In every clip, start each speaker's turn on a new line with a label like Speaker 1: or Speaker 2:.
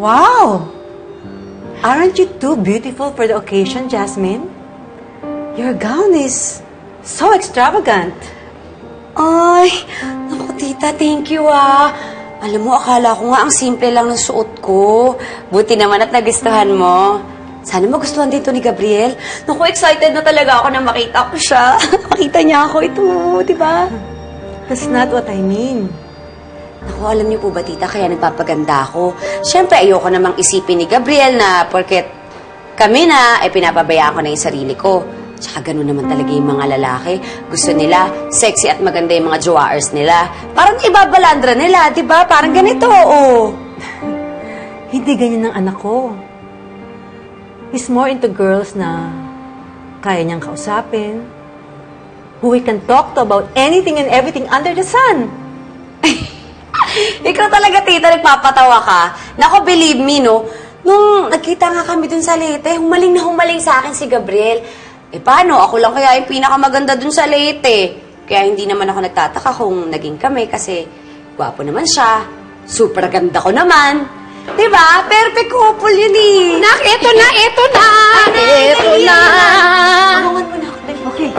Speaker 1: Wow! Aren't you too beautiful for the occasion, Jasmine? Your gown is so extravagant.
Speaker 2: Ay, naku tita, thank you Alam mo, akala ko nga ang simple lang ng suot ko. Buti naman at nagustuhan mo. Sana magustuhan dito ni Gabriel. Naku, excited na talaga ako na makita ko siya. Makita niya ako ito, di ba?
Speaker 1: That's not what I mean.
Speaker 2: Naku, alam niyo po ba, tita, kaya nagpapaganda ako. Siyempre, ayoko namang isipin ni Gabriel na porket kami na, pinapabayaan ko na yung sarili ko. Tsaka ganun naman talaga yung mga lalaki. Gusto nila, sexy at maganda yung mga jowaers nila. Parang ibabalandra nila, di ba? Parang ganito,
Speaker 1: Hindi ganyan ang anak ko. He's more into girls na kaya niyang kausapin, who we can talk to about anything and everything under the sun.
Speaker 2: Ikaw talaga, tita, nagpapatawa ka. Naku, believe me, no? Nung nagkita nga kami dun sa Leyte, humaling na humaling sa akin si Gabriel. Paano? Ako lang kaya yung pinakamaganda dun sa Leyte. Kaya hindi naman ako nagtataka kung naging kami kasi gwapo naman siya. Super ganda ko naman. Diba? Perfect couple yun eh.
Speaker 3: Nak, eto na! Eto na!
Speaker 2: Tulungan mo na ako.
Speaker 1: Okay.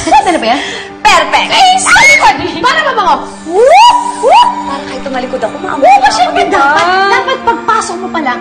Speaker 3: Ano ba yan?
Speaker 2: Perfect!
Speaker 3: Ay, sa likod! Para mabango!
Speaker 2: Para kahit tumalikod ako, maamoy
Speaker 3: Oo,
Speaker 2: na
Speaker 3: syempre
Speaker 2: ako, diba?
Speaker 3: dapat pagpasok mo pa lang,